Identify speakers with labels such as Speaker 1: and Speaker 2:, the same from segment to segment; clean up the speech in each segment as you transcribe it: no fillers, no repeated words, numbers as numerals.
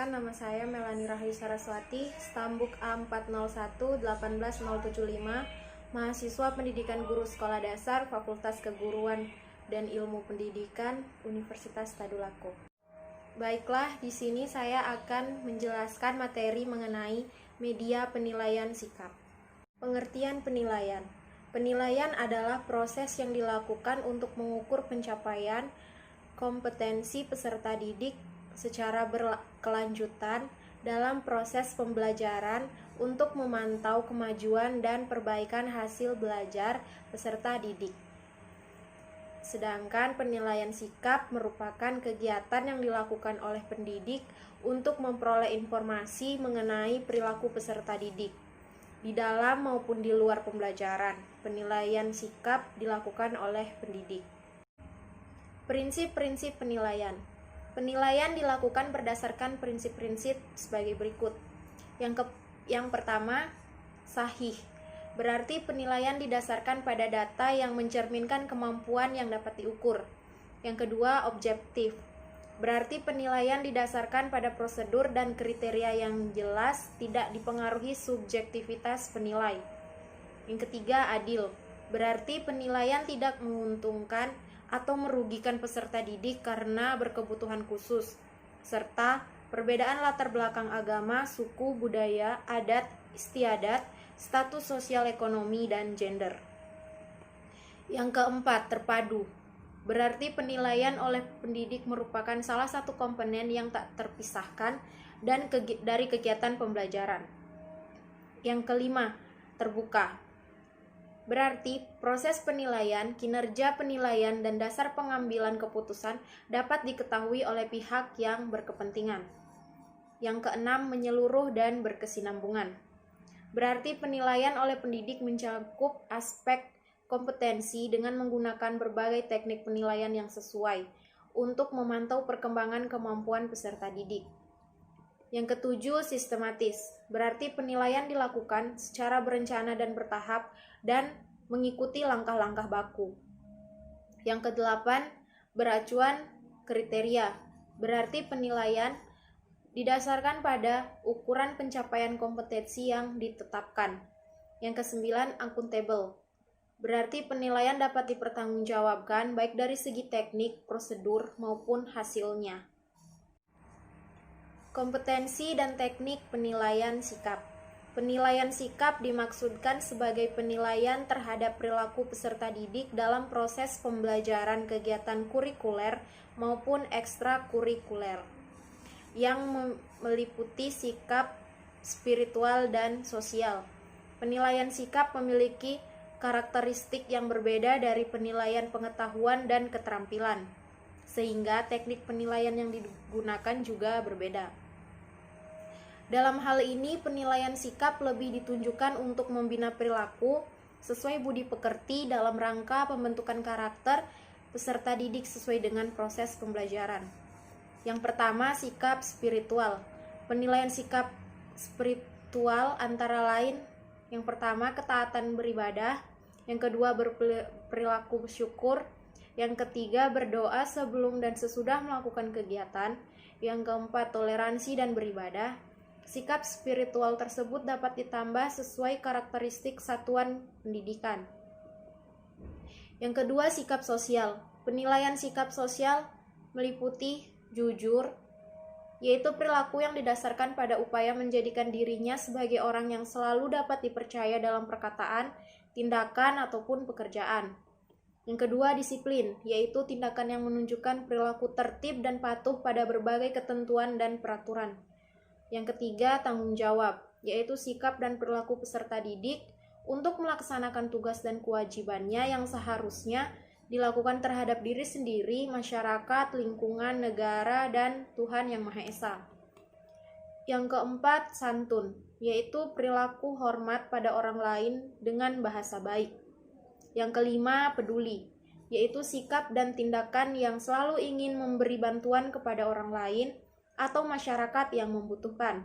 Speaker 1: Perkenalkan, nama saya Melani Rahayu Saraswati, Stambuk A401-18075, mahasiswa Pendidikan Guru Sekolah Dasar, Fakultas Keguruan dan Ilmu Pendidikan, Universitas Tadulako. Baiklah, di sini saya akan menjelaskan materi mengenai media penilaian sikap. Pengertian penilaian. Penilaian adalah proses yang dilakukan untuk mengukur pencapaian kompetensi peserta didik secara berkelanjutan dalam proses pembelajaran untuk memantau kemajuan dan perbaikan hasil belajar peserta didik. Sedangkan penilaian sikap merupakan kegiatan yang dilakukan oleh pendidik untuk memperoleh informasi mengenai perilaku peserta didik. Di dalam maupun di luar pembelajaran, penilaian sikap dilakukan oleh pendidik. Prinsip-prinsip penilaian. Penilaian dilakukan berdasarkan prinsip-prinsip sebagai berikut. Yang pertama, sahih. Berarti penilaian didasarkan pada data yang mencerminkan kemampuan yang dapat diukur. Yang kedua, objektif. Berarti penilaian didasarkan pada prosedur dan kriteria yang jelas, tidak dipengaruhi subjektivitas penilai. Yang ketiga, adil. Berarti penilaian tidak menguntungkan atau merugikan peserta didik karena berkebutuhan khusus, serta perbedaan latar belakang agama, suku, budaya, adat, istiadat, status sosial ekonomi, dan gender. Yang keempat, terpadu. Berarti penilaian oleh pendidik merupakan salah satu komponen yang tak terpisahkan dari kegiatan pembelajaran. Yang kelima, terbuka. Berarti proses penilaian, kinerja penilaian, dan dasar pengambilan keputusan dapat diketahui oleh pihak yang berkepentingan. Yang keenam, menyeluruh dan berkesinambungan. Berarti penilaian oleh pendidik mencakup aspek kompetensi dengan menggunakan berbagai teknik penilaian yang sesuai untuk memantau perkembangan kemampuan peserta didik. Yang ketujuh, sistematis. Berarti penilaian dilakukan secara berencana dan bertahap dan mengikuti langkah-langkah baku. Yang kedelapan, beracuan kriteria. Berarti penilaian didasarkan pada ukuran pencapaian kompetensi yang ditetapkan. Yang kesembilan, akuntabel. Berarti penilaian dapat dipertanggungjawabkan baik dari segi teknik, prosedur, maupun hasilnya. Kompetensi dan teknik penilaian sikap. Penilaian sikap dimaksudkan sebagai penilaian terhadap perilaku peserta didik dalam proses pembelajaran kegiatan kurikuler maupun ekstrakurikuler yang meliputi sikap, spiritual, dan sosial. Penilaian sikap memiliki karakteristik yang berbeda dari penilaian pengetahuan dan keterampilan, sehingga teknik penilaian yang digunakan juga berbeda. Dalam hal ini, penilaian sikap lebih ditunjukkan untuk membina perilaku sesuai budi pekerti dalam rangka pembentukan karakter peserta didik sesuai dengan proses pembelajaran. Yang pertama, sikap spiritual. Penilaian sikap spiritual antara lain, yang pertama, ketaatan beribadah. Yang kedua, berperilaku syukur. Yang ketiga, berdoa sebelum dan sesudah melakukan kegiatan. Yang keempat, toleransi dan beribadah. Sikap spiritual tersebut dapat ditambah sesuai karakteristik satuan pendidikan. Yang kedua, sikap sosial. Penilaian sikap sosial meliputi jujur, yaitu perilaku yang didasarkan pada upaya menjadikan dirinya sebagai orang yang selalu dapat dipercaya dalam perkataan, tindakan, ataupun pekerjaan. Yang kedua, disiplin, yaitu tindakan yang menunjukkan perilaku tertib dan patuh pada berbagai ketentuan dan peraturan. Yang ketiga, tanggung jawab, yaitu sikap dan perilaku peserta didik untuk melaksanakan tugas dan kewajibannya yang seharusnya dilakukan terhadap diri sendiri, masyarakat, lingkungan, negara, dan Tuhan Yang Maha Esa. Yang keempat, santun, yaitu perilaku hormat pada orang lain dengan bahasa baik. Yang kelima, peduli, yaitu sikap dan tindakan yang selalu ingin memberi bantuan kepada orang lain atau masyarakat yang membutuhkan.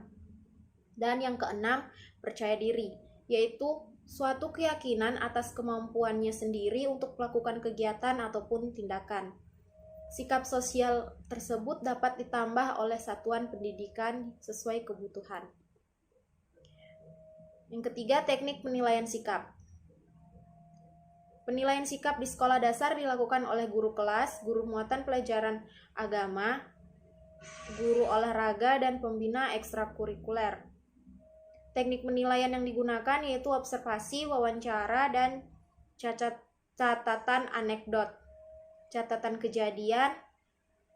Speaker 1: Dan yang keenam, percaya diri, yaitu suatu keyakinan atas kemampuannya sendiri untuk melakukan kegiatan ataupun tindakan. Sikap sosial tersebut dapat ditambah oleh satuan pendidikan sesuai kebutuhan. Yang ketiga, teknik penilaian sikap. Penilaian sikap di sekolah dasar dilakukan oleh guru kelas, guru muatan pelajaran agama, guru olahraga, dan pembina ekstrakurikuler. Teknik penilaian yang digunakan yaitu observasi, wawancara, dan catatan anekdot, catatan kejadian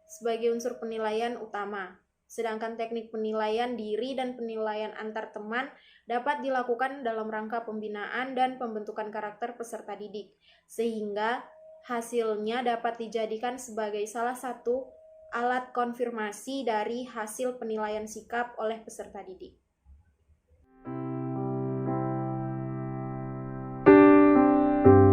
Speaker 1: sebagai unsur penilaian utama. Sedangkan teknik penilaian diri dan penilaian antar teman dapat dilakukan dalam rangka pembinaan dan pembentukan karakter peserta didik, sehingga hasilnya dapat dijadikan sebagai salah satu alat konfirmasi dari hasil penilaian sikap oleh peserta didik.